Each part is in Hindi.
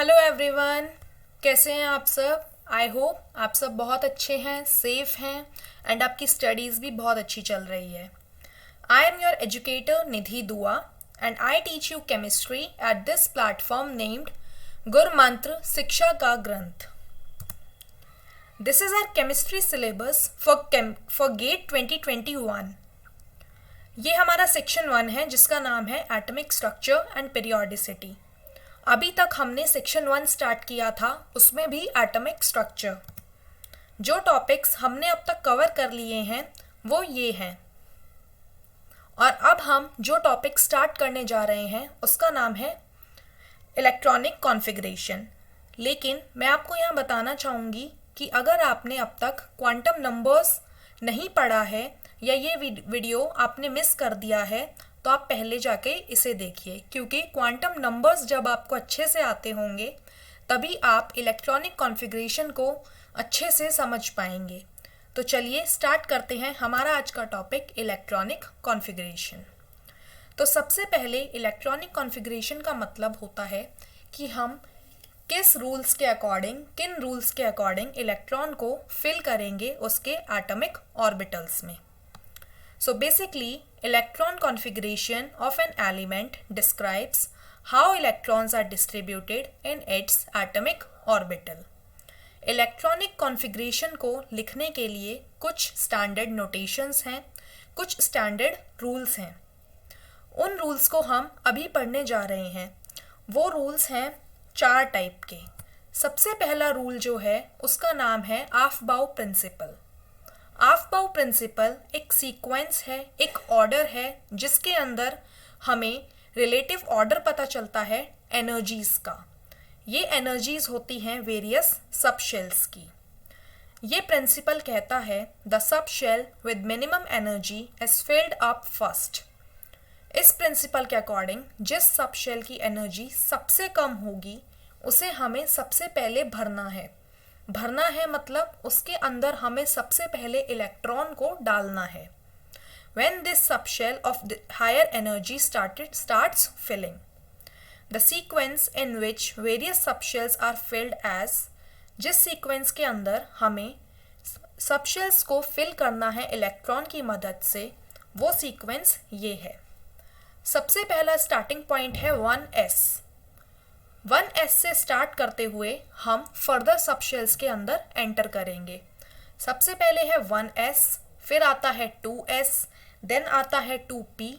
हेलो एवरीवन, कैसे हैं आप सब। आई होप आप सब बहुत अच्छे हैं, सेफ हैं एंड आपकी स्टडीज़ भी बहुत अच्छी चल रही है। I am your educator Nidhi Dua and I teach you chemistry at this platform named Gurmantra शिक्षा का ग्रंथ। This is our chemistry syllabus for GATE 2021। ये हमारा सेक्शन 1 है जिसका नाम है एटॉमिक स्ट्रक्चर एंड पीरियोडिसिटी। अभी तक हमने सेक्शन 1 स्टार्ट किया था, उसमें भी एटॉमिक स्ट्रक्चर। जो टॉपिक्स हमने अब तक कवर कर लिए हैं वो ये हैं, और अब हम जो टॉपिक स्टार्ट करने जा रहे हैं उसका नाम है इलेक्ट्रॉनिक कॉन्फ़िगरेशन। लेकिन मैं आपको यहाँ बताना चाहूँगी कि अगर आपने अब तक क्वांटम नंबर्स नहीं पढ़ा है या ये वीडियो आपने मिस कर दिया है तो आप पहले जाके इसे देखिए, क्योंकि क्वांटम नंबर्स जब आपको अच्छे से आते होंगे तभी आप इलेक्ट्रॉनिक कॉन्फ़िगरेशन को अच्छे से समझ पाएंगे। तो चलिए स्टार्ट करते हैं हमारा आज का टॉपिक इलेक्ट्रॉनिक कॉन्फ़िगरेशन। तो सबसे पहले इलेक्ट्रॉनिक कॉन्फ़िगरेशन का मतलब होता है कि हम किन रूल्स के अकॉर्डिंग इलेक्ट्रॉन को फिल करेंगे उसके एटॉमिक ऑर्बिटल्स में। So basically, electron configuration of an element describes how electrons are distributed in its atomic orbital. Electronic configuration को लिखने के लिए कुछ स्टैंडर्ड नोटेशंस हैं, कुछ स्टैंडर्ड रूल्स हैं। उन रूल्स को हम अभी पढ़ने जा रहे हैं। वो रूल्स हैं 4 टाइप के। सबसे पहला रूल जो है उसका नाम है आफबाउ प्रिंसिपल। आफबाउ प्रिंसिपल एक सीक्वेंस है, एक ऑर्डर है जिसके अंदर हमें रिलेटिव ऑर्डर पता चलता है एनर्जीज़ का। ये एनर्जीज़ होती हैं वेरियस सबशेल्स की। ये प्रिंसिपल कहता है the subshell with minimum energy is filled up first. इस प्रिंसिपल के अकॉर्डिंग जिस सबशेल की एनर्जी सबसे कम होगी उसे हमें सबसे पहले भरना है मतलब उसके अंदर हमें सबसे पहले इलेक्ट्रॉन को डालना है। When this subshell of the higher energy starts filling, the sequence in which various subshells are filled as, जिस सीक्वेंस के अंदर हमें सबशेल्स को फिल करना है इलेक्ट्रॉन की मदद से, वो सीक्वेंस ये है। सबसे पहला स्टार्टिंग पॉइंट है 1s। 1s से स्टार्ट करते हुए हम फर्दर सबशेल्स के अंदर एंटर करेंगे। सबसे पहले है 1s, फिर आता है 2s, देन आता है 2p,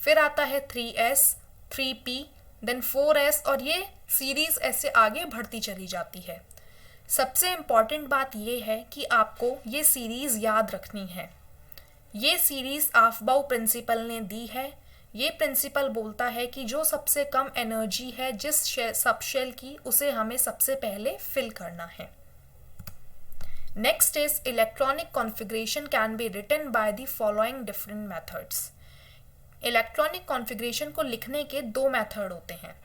फिर आता है 3s, 3p, देन 4s, और ये सीरीज ऐसे आगे बढ़ती चली जाती है। सबसे इम्पॉर्टेंट बात ये है कि आपको ये सीरीज याद रखनी है। ये सीरीज आफबाउ प्रिंसिपल ने दी है। ये प्रिंसिपल बोलता है कि जो सबसे कम एनर्जी है जिस सबशेल की, उसे हमें सबसे पहले फिल करना है। Next is electronic configuration can be written by the following different methods. Electronic configuration को लिखने के 2 मेथड होते हैं।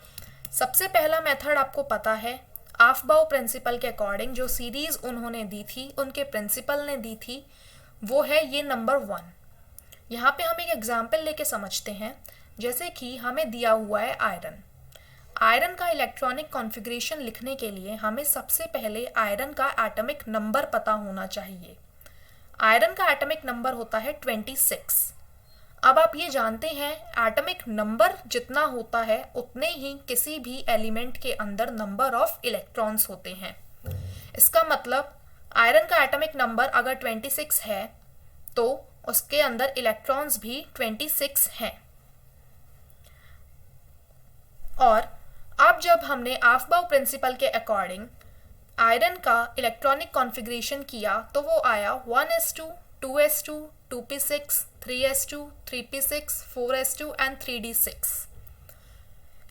सबसे पहला मेथड आपको पता है, आफबाउ प्रिंसिपल के अकॉर्डिंग जो सीरीज उन्होंने दी थी, उनके प्रिंसिपल ने दी थी, वो है ये नंबर 1। यहाँ पे हम एक एग्जाम्पल लेके समझते हैं। जैसे कि हमें दिया हुआ है आयरन का इलेक्ट्रॉनिक कॉन्फ़िगरेशन लिखने के लिए हमें सबसे पहले आयरन का एटॉमिक नंबर पता होना चाहिए। आयरन का एटॉमिक नंबर होता है 26। अब आप ये जानते हैं एटॉमिक नंबर जितना होता है उतने ही किसी भी एलिमेंट के अंदर नंबर ऑफ इलेक्ट्रॉन्स होते हैं। इसका मतलब आयरन का एटॉमिक नंबर अगर 26 है तो उसके अंदर इलेक्ट्रॉन्स भी 26 हैं। और अब जब हमने आफबाउ प्रिंसिपल के अकॉर्डिंग आयरन का इलेक्ट्रॉनिक कॉन्फ़िगरेशन किया तो वो आया 1s2, 2s2, 2p6, 3s2, 3p6, 4s2 and 3d6।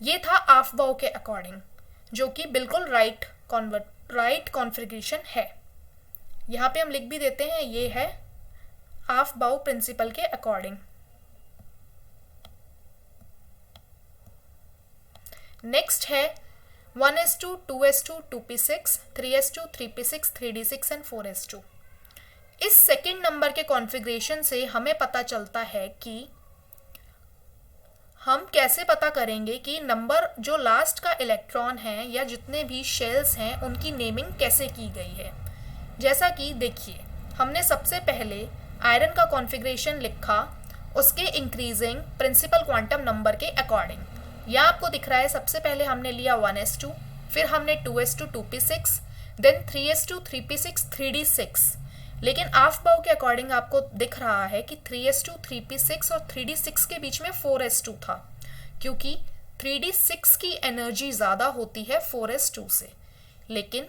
ये था आफबाउ के अकॉर्डिंग, जो कि बिल्कुल राइट कॉन्फ़िगरेशन है। यहाँ पे हम लिख भी देते हैं, ये है आफबाउ प्रिंसिपल के अकॉर्डिंग। नेक्स्ट है 1s2, 2s2, 2p6, 3s2, 3p6, 3d6 and 4s2। इस सेकेंड नंबर के कॉन्फ़िगरेशन से हमें पता चलता है कि हम कैसे पता करेंगे कि नंबर जो लास्ट का इलेक्ट्रॉन है या जितने भी शेल्स हैं उनकी नेमिंग कैसे की गई है। जैसा कि देखिए, हमने सबसे पहले आयरन का कॉन्फ़िगरेशन लिखा उसके इंक्रीजिंग प्रिंसिपल क्वांटम नंबर के अकॉर्डिंग। यह आपको दिख रहा है, सबसे पहले हमने लिया 1s2, फिर हमने 2s2 2p6, then 3s2 3p6 3d6। लेकिन आफ बाउ के अकॉर्डिंग आपको दिख रहा है कि 3s2 3p6 और 3d6 के बीच में 4s2 था, क्योंकि 3d6 की एनर्जी ज़्यादा होती है 4s2 से। लेकिन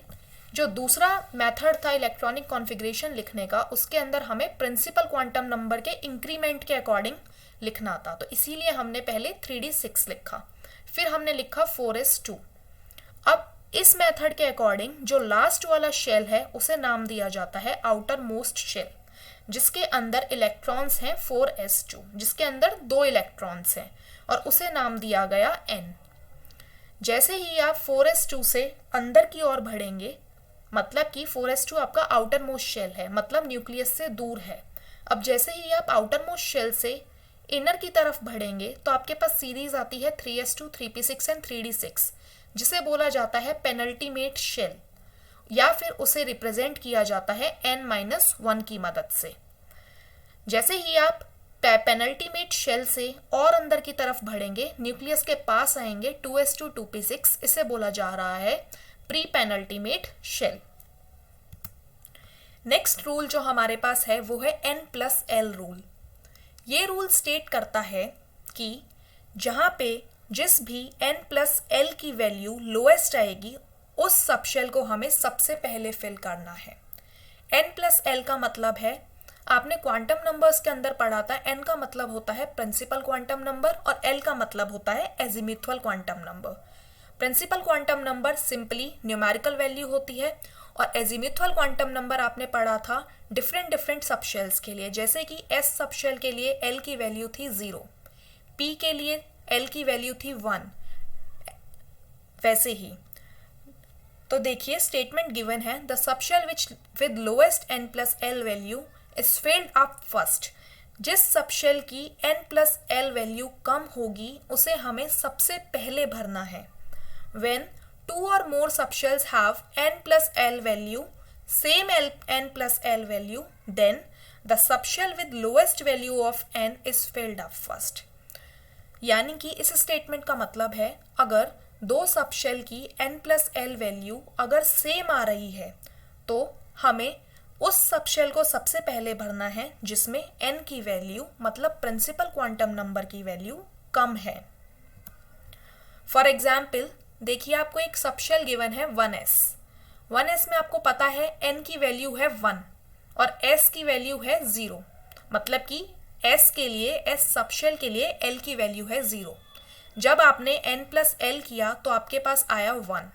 जो दूसरा मेथड था इलेक्ट्रॉनिक कॉन्फ़िगरेशन लिखने का, उसके अंदर हमें प्रिंसिपल क्वांटम नंबर के इंक्रीमेंट के अकॉर्डिंग लिखना था, तो इसीलिए हमने पहले 3d6 लिखा, फिर हमने लिखा 4s2। अब इस मेथड के अकॉर्डिंग जो लास्ट वाला शेल है उसे नाम दिया जाता है आउटर मोस्ट शेल, जिसके अंदर इलेक्ट्रॉन्स हैं 4s2, जिसके अंदर 2 इलेक्ट्रॉन्स हैं, और उसे नाम दिया गया n। जैसे ही आप 4s2 से अंदर की ओर बढ़ेंगे, मतलब कि 4s2 आपका आउटर मोस्ट शेल है, मतलब न्यूक्लियस से दूर है। अब जैसे ही आप आउटर मोस्ट शेल से इनर की तरफ बढ़ेंगे तो आपके पास सीरीज आती है 3s2 3p6 एंड 3d6, जिसे बोला जाता है पेनल्टीमेट शेल, या फिर उसे रिप्रेजेंट किया जाता है n-1 की मदद से। जैसे ही आप पेनल्टीमेट शेल से और अंदर की तरफ बढ़ेंगे, न्यूक्लियस के पास आएंगे 2s2 2p6, इसे बोला जा रहा है pre penultimate shell. Next rule जो हमारे पास है वो है n+l रूल। ये रूल स्टेट करता है कि जहाँ पे जिस भी n+l की वैल्यू लोएस्ट आएगी उस सबशेल को हमें सबसे पहले फिल करना है। n+l का मतलब है, आपने क्वांटम नंबर्स के अंदर पढ़ा था, n का मतलब होता है प्रिंसिपल क्वांटम नंबर और l का मतलब होता है azimuthal quantum number. Principal quantum number simply numerical value होती है, और एजिमुथल क्वांटम नंबर आपने पढ़ा था डिफरेंट सबशेल्स के लिए, जैसे कि s सबशेल के लिए l की वैल्यू थी 0, p के लिए l की वैल्यू थी 1, वैसे ही। तो देखिए स्टेटमेंट गिवन है, the subshell which with lowest n+l value is filled up first. जिस सबशेल की n+l वैल्यू कम होगी उसे हमें सबसे पहले भरना है। When 2 or more subshells have n+l value, same n+l value, then the subshell with lowest value of n is filled up first। यानी कि इस स्टेटमेंट का मतलब है, अगर 2 सबशेल की n+l वैल्यू अगर सेम आ रही है तो हमें उस सबशेल को सबसे पहले भरना है जिसमें n की वैल्यू, मतलब प्रिंसिपल क्वांटम नंबर की वैल्यू कम है। फॉर एग्जाम्पल देखिए, आपको एक सबशेल गिवन है 1s। 1s में आपको पता है n की वैल्यू है 1 और s की वैल्यू है 0, मतलब कि s के लिए, s सबशेल के लिए l की वैल्यू है 0। जब आपने n+l किया तो आपके पास आया 1।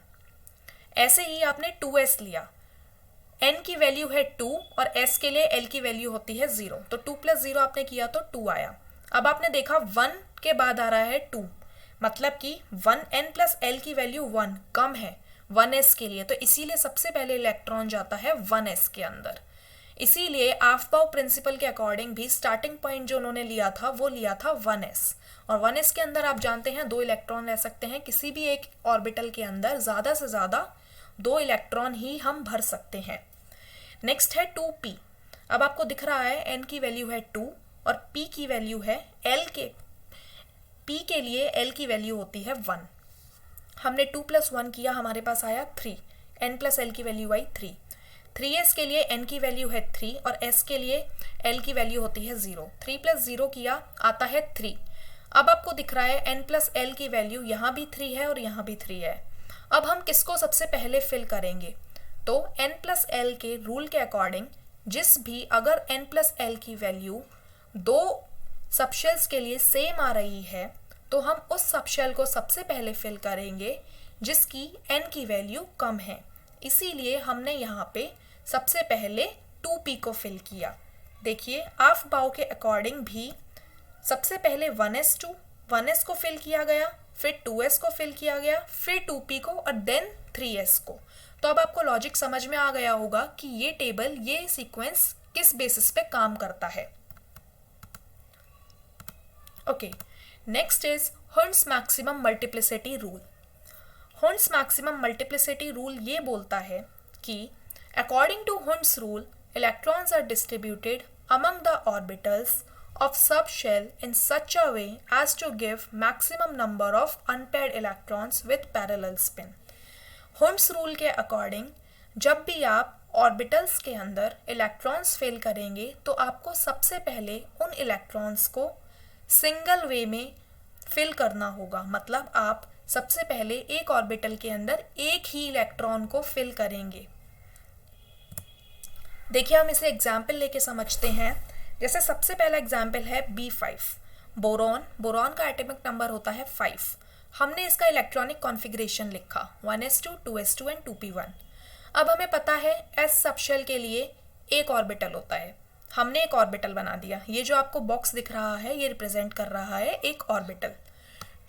ऐसे ही आपने 2s लिया, n की वैल्यू है 2 और s के लिए l की वैल्यू होती है 0, तो 2 + 0 आपने किया तो 2 आया। अब आपने देखा 1 के बाद आ रहा है 2, मतलब कि 1n+l की वैल्यू 1 कम है 1s के लिए, तो इसीलिए सबसे पहले इलेक्ट्रॉन जाता है 1s के अंदर। इसीलिए आफबाउ प्रिंसिपल के अकॉर्डिंग भी स्टार्टिंग पॉइंट जो उन्होंने लिया था वो लिया था 1s, और 1s के अंदर आप जानते हैं 2 इलेक्ट्रॉन रह सकते हैं, किसी भी एक ऑर्बिटल के अंदर ज़्यादा से ज़्यादा 2 इलेक्ट्रॉन ही हम भर सकते हैं। नेक्स्ट है 2p। अब आपको दिख रहा है n की वैल्यू है 2 और p की वैल्यू है l के, p के लिए l की वैल्यू होती है 1। हमने 2 + 1 किया, हमारे पास आया 3, n+l की वैल्यू आई 3। 3s के लिए n की वैल्यू है 3 और s के लिए l की वैल्यू होती है 0। 3 + 0 किया, आता है 3। अब आपको दिख रहा है n+l की वैल्यू यहाँ भी 3 है और यहाँ भी 3 है। अब हम किसको सबसे पहले फिल करेंगे, तो n+l के रूल के अकॉर्डिंग जिस भी अगर n+l की वैल्यू 2 सबशेल्स के लिए सेम आ रही है तो हम उस सबशेल को सबसे पहले फिल करेंगे जिसकी n की वैल्यू कम है। इसीलिए हमने यहाँ पे सबसे पहले 2p को फिल किया। देखिए आफबाउ के अकॉर्डिंग भी सबसे पहले 1s को फिल किया गया, फिर 2s को फिल किया गया, फिर 2p को और देन 3s को। तो अब आपको लॉजिक समझ में आ गया होगा कि ये टेबल, ये सीक्वेंस किस बेसिस पे काम करता है। Okay, next is Hertz maximum multiplicity rule. Hertz maximum multiplicity rule ये बोलता है कि according to Hertz rule electrons are distributed among the orbitals of subshell in such a way as to give maximum number of unpaired electrons with parallel spin। Hertz rule के अकॉर्डिंग जब भी आप ऑर्बिटल्स के अंदर इलेक्ट्रॉन्स फिल करेंगे तो आपको सबसे पहले उन इलेक्ट्रॉन्स को सिंगल वे में फिल करना होगा। मतलब आप सबसे पहले एक ऑर्बिटल के अंदर एक ही इलेक्ट्रॉन को फिल करेंगे। देखिए हम इसे एग्जाम्पल लेके समझते हैं। जैसे सबसे पहला एग्जाम्पल है B5 बोरॉन। बोरॉन का एटॉमिक नंबर होता है 5। हमने इसका इलेक्ट्रॉनिक कॉन्फ़िगरेशन लिखा 1s2 2s2 एंड 2p1। अब हमें पता है s सबशेल के लिए एक ऑर्बिटल होता है। हमने एक ऑर्बिटल बना दिया। ये जो आपको बॉक्स दिख रहा है ये रिप्रेजेंट कर रहा है एक ऑर्बिटल।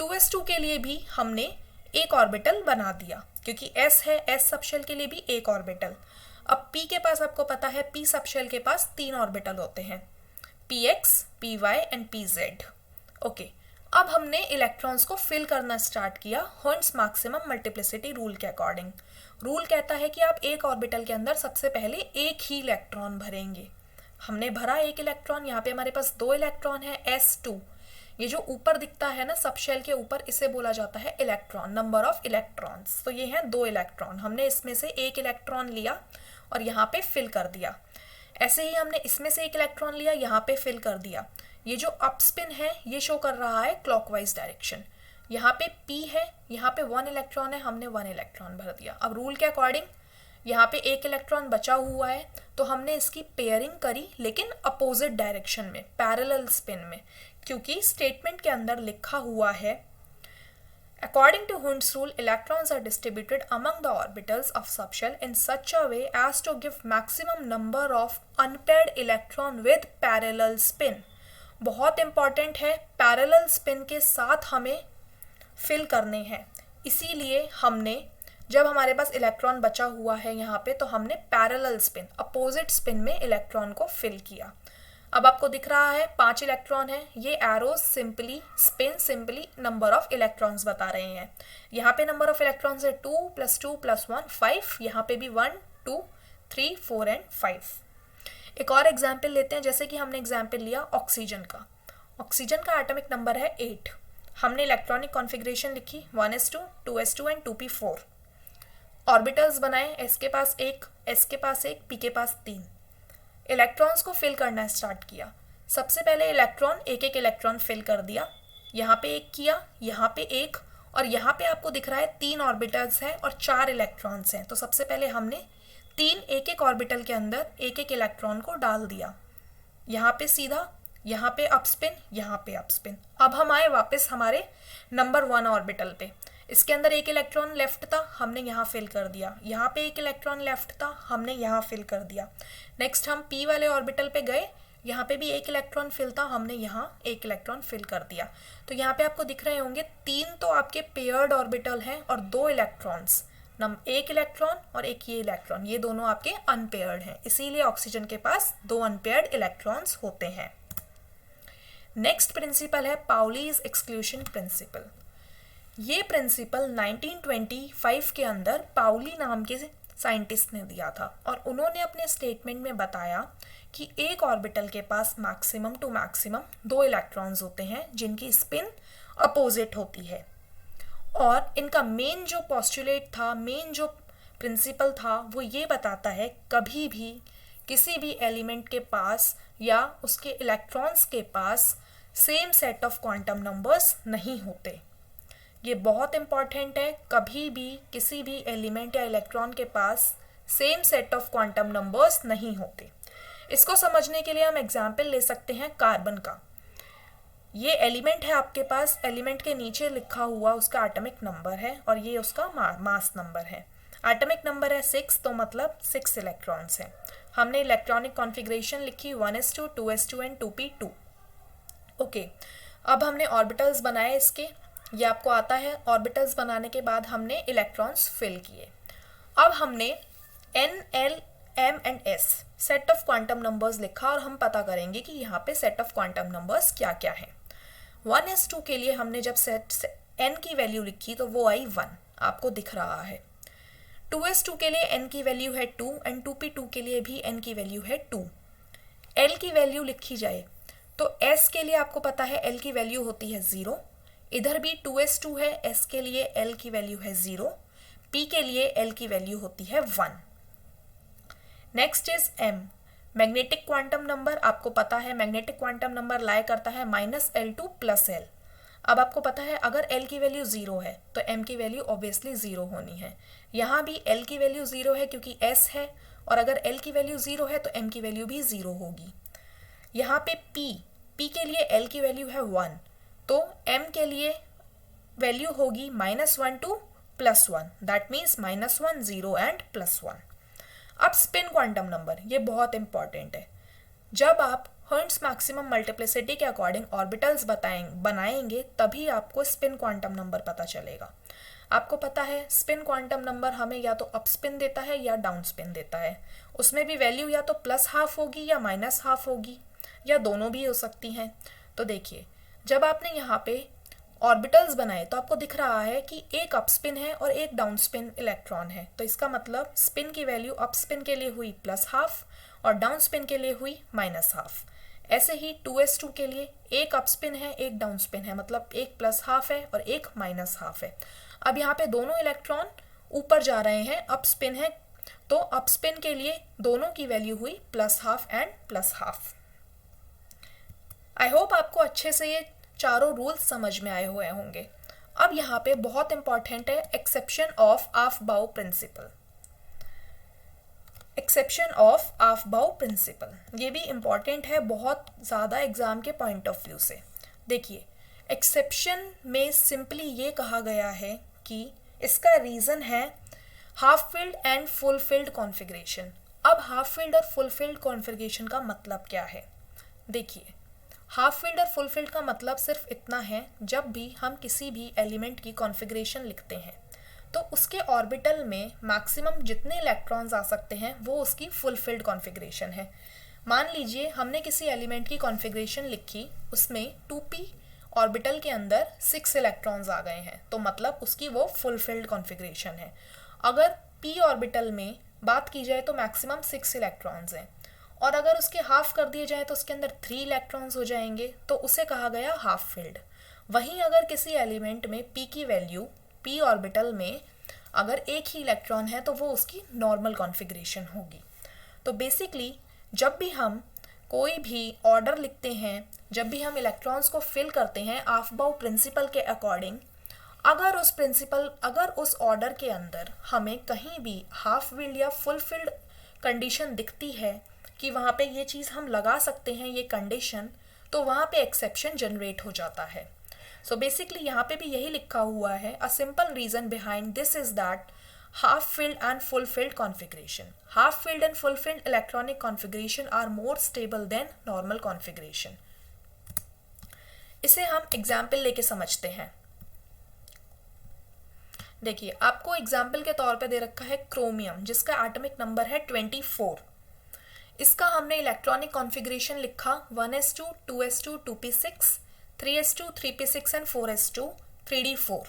2s2 के लिए भी हमने एक ऑर्बिटल बना दिया क्योंकि s है, s सबशेल के लिए भी एक ऑर्बिटल। अब p के पास आपको पता है p सबशेल के पास 3 ऑर्बिटल होते हैं, px, py and pz। Okay, अब हमने इलेक्ट्रॉन्स को फिल करना स्टार्ट किया हर्ट्ज मैक्सिमम मल्टीप्लिसिटी रूल के अकॉर्डिंग। रूल कहता है कि आप एक ऑर्बिटल के अंदर सबसे पहले एक ही इलेक्ट्रॉन भरेंगे। हमने भरा एक इलेक्ट्रॉन, यहाँ पे हमारे पास 2 इलेक्ट्रॉन है s2। ये जो ऊपर दिखता है ना सबशेल के ऊपर, इसे बोला जाता है इलेक्ट्रॉन, नंबर ऑफ इलेक्ट्रॉन्स। तो ये हैं 2 इलेक्ट्रॉन। हमने इसमें से एक इलेक्ट्रॉन लिया और यहाँ पे फिल कर दिया। ऐसे ही हमने इसमें से एक इलेक्ट्रॉन लिया, यहाँ पे फिल कर दिया। ये जो अप स्पिन है ये शो कर रहा है क्लॉकवाइज डायरेक्शन। यहाँ पे p है, यहाँ पे 1 इलेक्ट्रॉन है, हमने 1 इलेक्ट्रॉन भर दिया। अब रूल के अकॉर्डिंग यहाँ पे एक इलेक्ट्रॉन बचा हुआ है तो हमने इसकी पेयरिंग करी, लेकिन अपोजिट डायरेक्शन में, पैरेलल स्पिन में, क्योंकि स्टेटमेंट के अंदर लिखा हुआ है According to Hund's rule, electrons are distributed among the orbitals of subshell in such a way as to give maximum number of unpaired electron with parallel spin। बहुत इंपॉर्टेंट है, पैरेलल स्पिन के साथ हमें फिल करने हैं। इसीलिए हमने जब हमारे पास इलेक्ट्रॉन बचा हुआ है यहाँ पे तो हमने पैरेलल स्पिन, अपोजिट स्पिन में इलेक्ट्रॉन को फिल किया। अब आपको दिख रहा है 5 इलेक्ट्रॉन है। ये arrows simply spin, simply number of electrons बता रहे हैं। यहाँ पे नंबर ऑफ इलेक्ट्रॉन्स है 2 + 2 + 1 5। यहाँ पे भी 1 2 3 4 एंड 5। एक और एग्जाम्पल लेते हैं। जैसे कि हमने एग्जाम्पल लिया ऑक्सीजन का। ऑक्सीजन का एटॉमिक नंबर है 8। हमने इलेक्ट्रॉनिक कॉन्फ़िगरेशन लिखी 1s2 2s2 and 2p4। Orbitals बनाए, s के पास 1, s के पास 1, p के पास 3। इलेक्ट्रॉन्स को फिल करना स्टार्ट किया। सबसे पहले इलेक्ट्रॉन एक इलेक्ट्रॉन फिल कर दिया। यहाँ पे एक किया, यहाँ पे एक, और यहाँ पे आपको दिख रहा है 3 ऑर्बिटल्स हैं और 4 इलेक्ट्रॉन्स हैं। तो सबसे पहले हमने 3 एक ऑर्बिटल के अंदर एक इलेक्ट्रॉन को डाल दिया। यहाँ पे सीधा, यहाँ पे अपस्पिन, यहाँ पे अपस्पिन। अब हम आए वापस हमारे नंबर 1 ऑर्बिटल पे। इसके अंदर एक इलेक्ट्रॉन लेफ्ट था, हमने यहाँ फिल कर दिया। यहाँ पे एक इलेक्ट्रॉन लेफ्ट था, हमने यहाँ फिल कर दिया। नेक्स्ट हम p वाले ऑर्बिटल पे गए, यहाँ पे भी एक इलेक्ट्रॉन फिल था, हमने यहाँ एक इलेक्ट्रॉन फिल कर दिया। तो यहाँ पे आपको दिख रहे होंगे 3 तो आपके पेयर्ड ऑर्बिटल हैं और 2 इलेक्ट्रॉन्स, एक इलेक्ट्रॉन और एक ये इलेक्ट्रॉन, ये दोनों आपके अनपेयर्ड हैं। इसीलिए ऑक्सीजन के पास 2 अनपेयर्ड इलेक्ट्रॉन्स होते हैं। नेक्स्ट प्रिंसिपल है पाउलीज एक्सक्लूशन प्रिंसिपल। ये प्रिंसिपल 1925 के अंदर पाउली नाम के साइंटिस्ट ने दिया था और उन्होंने अपने स्टेटमेंट में बताया कि एक ऑर्बिटल के पास मैक्सिमम टू मैक्सिमम 2 इलेक्ट्रॉन्स होते हैं जिनकी स्पिन अपोजिट होती है। और इनका मेन जो पोस्टुलेट था, मेन जो प्रिंसिपल था, वो ये बताता है कभी भी किसी भी एलिमेंट के पास या उसके इलेक्ट्रॉन्स के पास same set of quantum numbers नहीं होते। ये बहुत इंपॉर्टेंट है, कभी भी किसी भी एलिमेंट या इलेक्ट्रॉन के पास same set of quantum numbers नहीं होते। इसको समझने के लिए हम एग्जाम्पल ले सकते हैं कार्बन का। ये एलिमेंट है आपके पास, एलिमेंट के नीचे लिखा हुआ उसका एटॉमिक नंबर है और ये उसका मास नंबर है। एटॉमिक नंबर है 6, तो मतलब 6 इलेक्ट्रॉन्स हैं। हमने इलेक्ट्रॉनिक कॉन्फ़िगरेशन लिखी 1s2 2s2 and 2p2। Okay, अब हमने ऑर्बिटल्स बनाए इसके, ये आपको आता है। ऑर्बिटल्स बनाने के बाद हमने इलेक्ट्रॉन्स फिल किए। अब हमने n, l, m and s set of quantum numbers लिखा और हम पता करेंगे कि यहाँ पे सेट ऑफ क्वांटम नंबर्स क्या क्या हैं। 1s2 के लिए हमने जब सेट n की वैल्यू लिखी तो वो आई 1, आपको दिख रहा है। 2s2 के लिए n की वैल्यू है 2 एंड 2p2 के लिए भी n की वैल्यू है 2। l की वैल्यू लिखी जाए तो s के लिए आपको पता है l की वैल्यू होती है 0, इधर भी 2s2 है, s के लिए l की वैल्यू है 0, p के लिए l की वैल्यू होती है 1। Next is m, magnetic quantum number आपको पता है, मैग्नेटिक क्वांटम नंबर लाई करता है -L2 + L। अब आपको पता है अगर l की वैल्यू 0 है तो m की वैल्यू ऑब्वियसली 0 होनी है। यहाँ भी l की वैल्यू 0 है क्योंकि s है, और अगर l की वैल्यू 0 है तो m की वैल्यू भी 0 होगी। यहाँ पे p के लिए l की वैल्यू है 1, तो m के लिए वैल्यू होगी -1 to +1, दैट मीन्स -1 0 एंड +1। अब स्पिन क्वांटम नंबर, ये बहुत इंपॉर्टेंट है। जब आप हर्ट्ज मैक्सिमम मल्टीप्लिसिटी के अकॉर्डिंग ऑर्बिटल्स बनाएंगे तभी आपको स्पिन क्वांटम नंबर पता चलेगा। आपको पता है स्पिन क्वांटम नंबर हमें या तो अप स्पिन देता है या डाउन स्पिन देता है, उसमें भी वैल्यू या तो +½ होगी या -½ होगी या दोनों भी हो सकती हैं। तो देखिए जब आपने यहाँ पे ऑर्बिटल्स बनाए तो आपको दिख रहा है कि एक अप स्पिन है और एक डाउन स्पिन इलेक्ट्रॉन है, तो इसका मतलब स्पिन की वैल्यू अप स्पिन के लिए हुई +½ और डाउन स्पिन के लिए हुई -½ ऐसे ही 2s2 के लिए एक अप स्पिन है एक डाउन स्पिन है, मतलब एक +½ है और एक -½ है। अब यहाँ पे दोनों इलेक्ट्रॉन ऊपर जा रहे हैं, अप स्पिन है, तो अप स्पिन के लिए दोनों की वैल्यू हुई +½ एंड +½ आई होप आपको अच्छे से ये चारों रूल्स समझ में आए हुए होंगे। अब यहाँ पे बहुत इंपॉर्टेंट है exception of aufbau principle. Exception of aufbau principle ये भी इम्पॉर्टेंट है बहुत ज़्यादा एग्जाम के पॉइंट ऑफ व्यू से। देखिए एक्सेप्शन में सिंपली ये कहा गया है कि इसका रीज़न है half filled and full filled configuration. अब हाफ फिल्ड और फुल फिल्ड कॉन्फ़िगरेशन का मतलब क्या है? देखिए हाफ फिल्ड और फुल फिल्ड का मतलब सिर्फ इतना है, जब भी हम किसी भी एलिमेंट की कॉन्फ़िगरेशन लिखते हैं तो उसके ऑर्बिटल में मैक्सिमम जितने इलेक्ट्रॉन्स आ सकते हैं वो उसकी फुल फिल्ड कॉन्फ़िगरेशन है। मान लीजिए हमने किसी एलिमेंट की कॉन्फ़िगरेशन लिखी, उसमें 2p ऑर्बिटल के अंदर 6 इलेक्ट्रॉन्स आ गए हैं, तो मतलब उसकी वो फुल फिल्ड कॉन्फ़िगरेशन है। अगर p ऑर्बिटल में बात की जाए तो मैक्सिमम 6 इलेक्ट्रॉन्स हैं, और अगर उसके हाफ कर दिए जाए तो उसके अंदर 3 इलेक्ट्रॉन्स हो जाएंगे, तो उसे कहा गया हाफ फिल्ड। वहीं अगर किसी एलिमेंट में p की वैल्यू p ऑर्बिटल में अगर एक ही इलेक्ट्रॉन है तो वो उसकी नॉर्मल कॉन्फ़िगरेशन होगी। तो बेसिकली जब भी हम कोई भी ऑर्डर लिखते हैं, जब भी हम इलेक्ट्रॉन्स को फिल करते हैं आफबाउ प्रिंसिपल के अकॉर्डिंग, अगर उस ऑर्डर के अंदर हमें कहीं भी हाफ फिल्ड या फुल फिल्ड कंडीशन दिखती है कि वहाँ पे ये चीज़ हम लगा सकते हैं ये कंडीशन, तो वहाँ पे एक्सेप्शन जनरेट हो जाता है। सो बेसिकली यहाँ पे भी यही लिखा हुआ है, a simple reason behind this is that half filled and full filled configuration, half filled and full filled electronic configuration are more stable than normal configuration. इसे हम एग्जाम्पल लेके समझते हैं। देखिए आपको एग्जाम्पल के तौर पे दे रखा है क्रोमियम, जिसका एटॉमिक नंबर है 24। इसका हमने इलेक्ट्रॉनिक कॉन्फ़िगरेशन लिखा 1s2 2s2 2p6 3s2 3p6 and 4s2 3d4।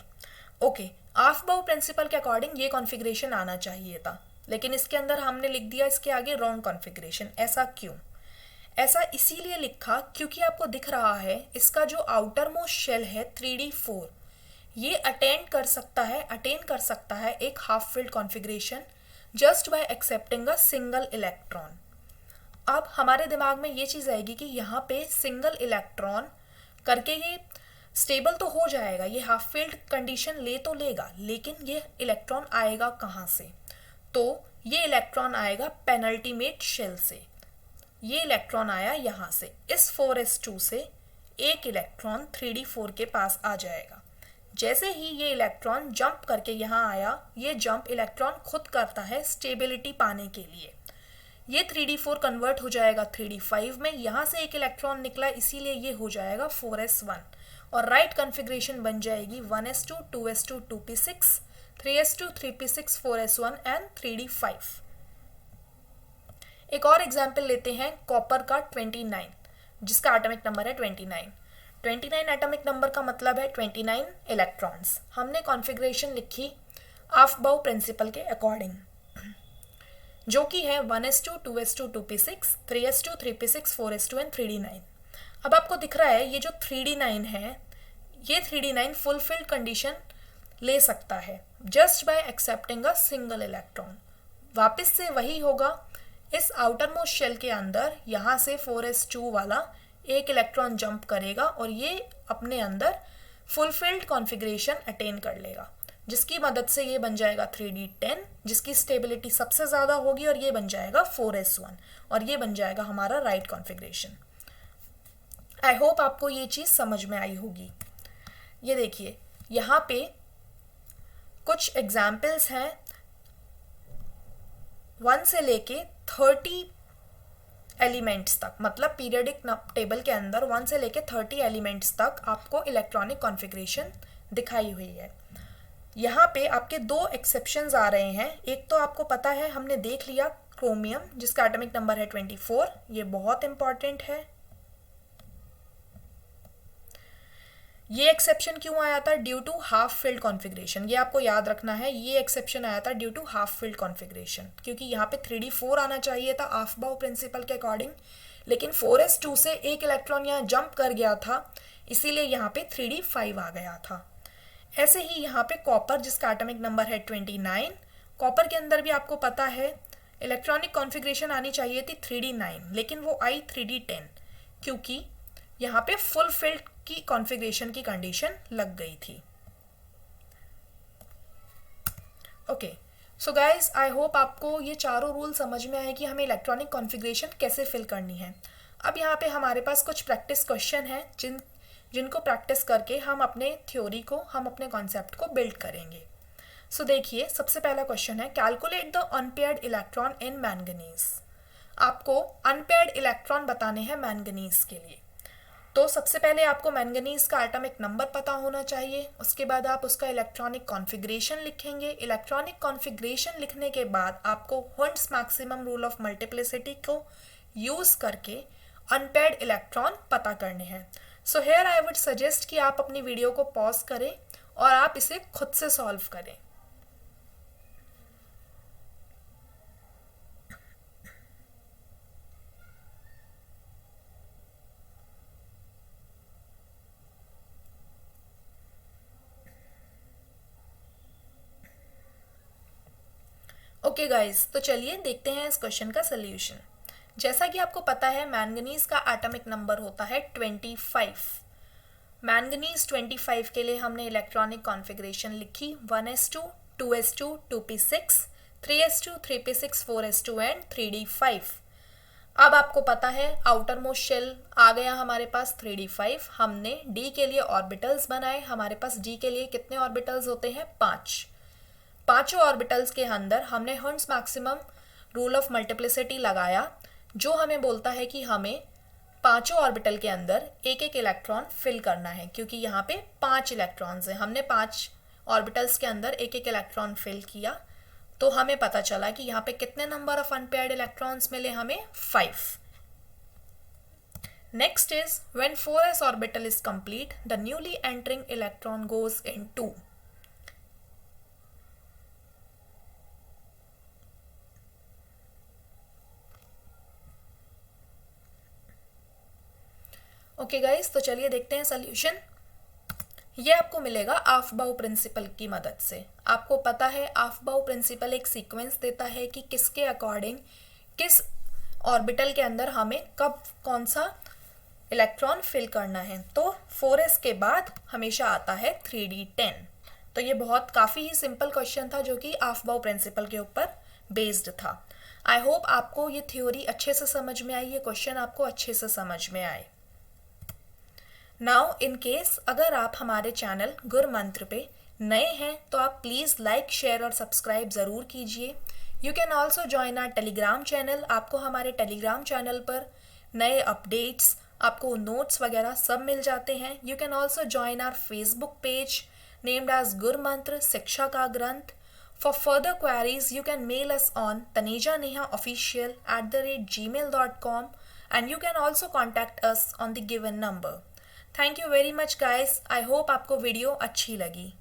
Okay, aufbau principle के अकॉर्डिंग ये कॉन्फ़िगरेशन आना चाहिए था, लेकिन इसके अंदर हमने लिख दिया इसके आगे रॉन्ग कॉन्फ़िगरेशन। ऐसा क्यों? ऐसा इसीलिए लिखा क्योंकि आपको दिख रहा है इसका जो आउटर मोस्ट शेल है 3d4, ये अटेन कर सकता है एक half filled configuration just by accepting a single electron. अब हमारे दिमाग में ये चीज़ आएगी कि यहाँ पे सिंगल इलेक्ट्रॉन करके ये स्टेबल तो हो जाएगा, ये हाफ फिल्ड कंडीशन ले तो लेगा, लेकिन ये इलेक्ट्रॉन आएगा कहाँ से? तो ये इलेक्ट्रॉन आएगा पेनल्टीमेट शेल से। ये इलेक्ट्रॉन आया यहाँ से, इस 4s2 से एक इलेक्ट्रॉन 3d4 के पास आ जाएगा। जैसे ही ये इलेक्ट्रॉन जंप करके यहाँ आया, ये जंप इलेक्ट्रॉन खुद करता है स्टेबिलिटी पाने के लिए। ये 3d4 कन्वर्ट हो जाएगा 3d5 में, यहाँ से एक इलेक्ट्रॉन निकला इसीलिए ये हो जाएगा 4s1, और राइट कॉन्फ़िगरेशन बन जाएगी 1s2 2s2 2p6 3s2 3p6 4s1 and 3d5। एक और एग्जाम्पल लेते हैं कॉपर का 29, जिसका एटॉमिक नंबर है 29। 29 एटॉमिक नंबर का मतलब है 29 इलेक्ट्रॉन्स। हमने कॉन्फ़िगरेशन लिखी ऑफ-बाउ प्रिंसिपल के अकॉर्डिंग, जो कि है 1s2 2s2 2p6 3s2 3p6 4s2 and 3d9। अब आपको दिख रहा है ये जो 3d9 है, ये 3d9 फुलफिल्ड कंडीशन ले सकता है just by accepting a single electron. वापस से वही होगा, इस आउटर मोस्ट शेल के अंदर यहाँ से 4s2 वाला एक इलेक्ट्रॉन जंप करेगा और ये अपने अंदर फुलफिल्ड कॉन्फ़िगरेशन अटेन कर लेगा, जिसकी मदद से ये बन जाएगा 3d10, जिसकी स्टेबिलिटी सबसे ज़्यादा होगी, और ये बन जाएगा 4s1 और ये बन जाएगा हमारा राइट कॉन्फ़िगरेशन। आई होप आपको ये चीज़ समझ में आई होगी। ये देखिए यहाँ पे कुछ एग्जाम्पल्स हैं 1 से लेके 30 एलिमेंट्स तक, मतलब पीरियडिक टेबल के अंदर 1 से लेके 30 एलिमेंट्स तक आपको इलेक्ट्रॉनिक कॉन्फ़िगरेशन दिखाई हुई है। यहाँ पे आपके 2 एक्सेप्शंस आ रहे हैं। एक तो आपको पता है, हमने देख लिया क्रोमियम जिसका एटॉमिक नंबर है 24, ये बहुत इंपॉर्टेंट है। ये एक्सेप्शन क्यों आया था? Due to half filled configuration. ये आपको याद रखना है, ये एक्सेप्शन आया था due to half filled configuration, क्योंकि यहाँ पे 3d4 आना चाहिए था ऑफ-बाउ प्रिंसिपल के अकॉर्डिंग, लेकिन 4s2 से एक इलेक्ट्रॉन यहाँ जंप कर गया था, इसीलिए यहाँ पे 3d5 आ गया था। ऐसे ही यहाँ पे कॉपर जिसका एटॉमिक नंबर है 29, कॉपर के अंदर भी आपको पता है इलेक्ट्रॉनिक कॉन्फ़िगरेशन आनी चाहिए थी 3d9, लेकिन वो आई 3d10, क्योंकि यहाँ पे फुल फिल्ड की कॉन्फ़िगरेशन की कंडीशन लग गई थी। Okay, so guys I hope आपको ये चारों रूल समझ में आए कि हमें इलेक्ट्रॉनिक कॉन्फ़िगरेशन कैसे फिल करनी है। अब यहाँ पे हमारे पास कुछ प्रैक्टिस क्वेश्चन हैं जिनको प्रैक्टिस करके हम अपने थ्योरी को, हम अपने कॉन्सेप्ट को बिल्ड करेंगे। सो देखिए, सबसे पहला क्वेश्चन है calculate the unpaired electron in manganese. आपको अनपेयर्ड इलेक्ट्रॉन बताने हैं मैंगनीज के लिए। तो सबसे पहले आपको मैंगनीज का एटॉमिक नंबर पता होना चाहिए, उसके बाद आप उसका इलेक्ट्रॉनिक कॉन्फ़िगरेशन लिखेंगे। इलेक्ट्रॉनिक कॉन्फ़िगरेशन लिखने के बाद आपको hertz maximum rule of multiplicity को यूज़ करके अनपेयर्ड इलेक्ट्रॉन पता करने हैं। So here I would suggest कि आप अपनी वीडियो को पॉज करें और आप इसे खुद से सॉल्व करें। ओके गाइज, तो चलिए देखते हैं इस क्वेश्चन का सोल्यूशन। जैसा कि आपको पता है मैंगनीज का एटॉमिक नंबर होता है 25। मैंगनीज 25 के लिए हमने इलेक्ट्रॉनिक कॉन्फ़िगरेशन लिखी 1s2 2s2 2p6 3s2 3p6 4s2 and 3d5। अब आपको पता है आउटर मोस्ट शेल आ गया हमारे पास 3d5। हमने d के लिए ऑर्बिटल्स बनाए। हमारे पास d के लिए कितने ऑर्बिटल्स होते हैं? 5। पांचों ऑर्बिटल्स के अंदर हमने hertz maximum rule of multiplicity लगाया, जो हमें बोलता है कि हमें पांचों ऑर्बिटल के अंदर एक एक इलेक्ट्रॉन फिल करना है, क्योंकि यहाँ पे 5 इलेक्ट्रॉन्स हैं। हमने 5 ऑर्बिटल्स के अंदर एक एक इलेक्ट्रॉन फिल किया, तो हमें पता चला कि यहाँ पे कितने नंबर ऑफ अनपेयर्ड इलेक्ट्रॉन्स मिले हमें? 5। Next is when 4s orbital is complete the newly entering electron goes in 2। Okay guys, तो चलिए देखते हैं सोल्यूशन। ये आपको मिलेगा ऑफ-बाउ प्रिंसिपल की मदद से। आपको पता है ऑफ-बाउ प्रिंसिपल एक सीक्वेंस देता है कि किसके अकॉर्डिंग किस ऑर्बिटल के अंदर हमें कब कौन सा इलेक्ट्रॉन फिल करना है। तो 4s के बाद हमेशा आता है 3d10। तो ये बहुत काफ़ी ही सिंपल क्वेश्चन था, जो कि ऑफ-बाउ प्रिंसिपल के ऊपर बेस्ड था। आई होप आपको ये थ्योरी अच्छे से समझ में आई, ये क्वेश्चन आपको अच्छे से समझ में आए। नाउ इन केस अगर आप हमारे चैनल गुर मंत्र पे नए हैं तो आप प्लीज़ लाइक, शेयर और सब्सक्राइब ज़रूर कीजिए। You can also join our Telegram channel. आपको हमारे टेलीग्राम चैनल पर नए अपडेट्स, आपको नोट्स वगैरह सब मिल जाते हैं। You can also join our Facebook page named as Gur Mantra Shiksha का Granth. For further queries you can mail us on tanejanehaofficial@gmail.com and you can also contact us on the given number. Thank you very much guys, I hope आपको वीडियो अच्छी लगी।